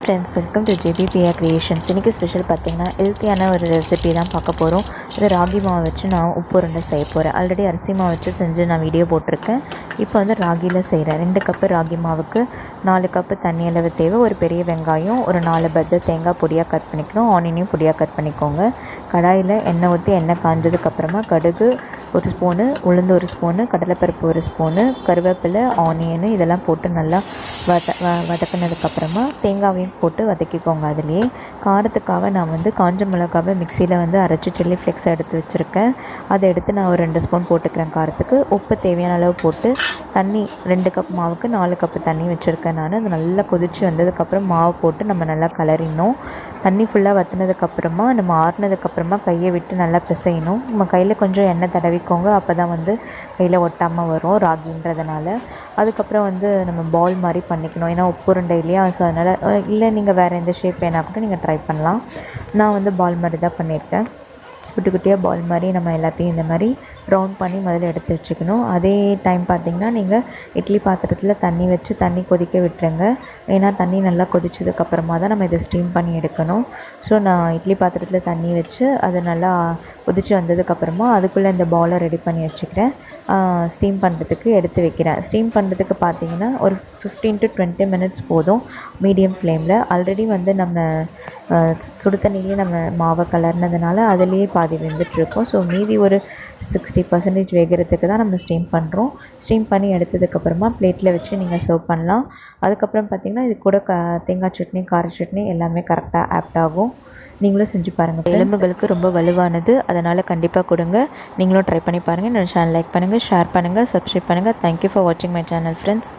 Friends, welcome to JP Priya creations. இன்றைக்கி special பார்த்திங்கன்னா ஹெல்த்தியான ஒரு ரெசிபி தான் பார்க்க போகிறோம். இது ராகி மாவு வச்சு நான் உப்பு உருண்டை செய்ய போகிறேன். ஆல்ரெடி அரிசி மாவு வச்சு செஞ்சு நான் வீடியோ போட்டிருக்கேன். இப்போ வந்து ராகியில் செய்கிறேன். 2 கப்பு ராகி மாவுக்கு 4 கப்பு தண்ணி அளவு தேவை. ஒரு பெரிய வெங்காயம், ஒரு 4 பத்து தேங்காய் பொடியாக கட் பண்ணிக்கணும். ஆனியனையும் பொடியாக கட் பண்ணிக்கோங்க. கடாயில் எண்ணெய் ஊற்றி எண்ணெய் காஞ்சதுக்கப்புறமா கடுகு 1 ஸ்பூனு, உளுந்து 1 ஸ்பூனு, கடலைப்பருப்பு 1 ஸ்பூனு, கருவேப்பிலை, ஆனியனு இதெல்லாம் போட்டு நல்லா வதக்கினதுக்கப்புறமா தேங்காவையும் போட்டு வதக்கிக்கோங்க. அதுலேயே காரத்துக்காக நான் வந்து காஞ்ச மிளகாவை மிக்சியில் வந்து அரைச்சி சில்லி ஃப்ளேக்ஸ் எடுத்து வச்சுருக்கேன். அதை எடுத்து நான் ஒரு 2 ஸ்பூன் போட்டுக்கிறேன் காரத்துக்கு. உப்பு தேவையான அளவு போட்டு தண்ணி 2 கப் மாவுக்கு 4 கப்பு தண்ணி வச்சுருக்கேன் நான். அது நல்லா கொதித்து வந்ததுக்கப்புறம் மாவு போட்டு நம்ம நல்லா கிளறிடணும். தண்ணி ஃபுல்லாக வற்றினதுக்கப்புறமா நம்ம ஆறுனதுக்கப்புறமா கையை விட்டு நல்லா பிசையணும். நம்ம கையில் கொஞ்சம் எண்ணெய் தடவிக்கோங்க. அப்போ தான் வந்து கையில் ஒட்டாமல் வரும் ராகின்றதுனால. அதுக்கப்புறம் வந்து நம்ம பால் மாதிரி பண்ணிக்கணும். ஏன்னா உப்பு உருண்டை இல்லையா, ஸோ அதனால் இல்லை நீங்கள் வேறு எந்த ஷேப் வேணால் கூட நீங்கள் ட்ரை பண்ணலாம். நான் வந்து பால் மாதிரி தான் பண்ணியிருக்கேன். குட்டி குட்டியாக பால் மாதிரி நம்ம எல்லாத்தையும் இந்த மாதிரி ரவுண்ட் பண்ணி முதல்ல எடுத்து வச்சுக்கணும். அதே டைம் பார்த்திங்கன்னா நீங்கள் இட்லி பாத்திரத்தில் தண்ணி வச்சு தண்ணி கொதிக்க விட்டுருங்க. ஏன்னா தண்ணி நல்லா கொதிச்சதுக்கப்புறமா தான் நம்ம இதை ஸ்டீம் பண்ணி எடுக்கணும். ஸோ நான் இட்லி பாத்திரத்தில் தண்ணி வச்சு அது நல்லா கொதித்து வந்ததுக்கப்புறமா அதுக்குள்ளே இந்த பாலை ரெடி பண்ணி வச்சுக்கிறேன். ஸ்டீம் பண்ணுறதுக்கு எடுத்து வைக்கிறேன். ஸ்டீம் பண்ணுறதுக்கு பார்த்திங்கன்னா ஒரு 15 to 20 மினிட்ஸ் போதும் மீடியம் ஃப்ளேமில். ஆல்ரெடி வந்து நம்ம சுடு தண்ணியிலே நம்ம மாவை கலர்னதுனால அதுலேயே பாதி வெந்துட்டுருக்கோம். ஸோ மீதி ஒரு 60% வேகிறதுக்கு தான் நம்ம ஸ்டீம் பண்ணுறோம். ஸ்டீம் பண்ணி எடுத்ததுக்கப்புறமா பிளேட்டில் வச்சு நீங்கள் சர்வ் பண்ணலாம். அதுக்கப்புறம் பார்த்திங்கன்னா இது கூட தேங்காய் சட்னி, கார சட்னி எல்லாமே கரெக்டாக ஆப்ட் ஆகும். நீங்களும் செஞ்சு பாருங்கள். எலும்புகளுக்கு ரொம்ப வலுவானது, அதனால் கண்டிப்பாக கொடுங்க. நீங்களும் ட்ரை பண்ணி பாருங்கள். என்னோட சேனல் லைக் பண்ணுங்கள், ஷேர் பண்ணுங்கள், சப்ஸ்கிரைப் பண்ணுங்கள். தேங்க்யூ ஃபார் வாட்சிங் மை சேனல் ஃப்ரெண்ட்ஸ்.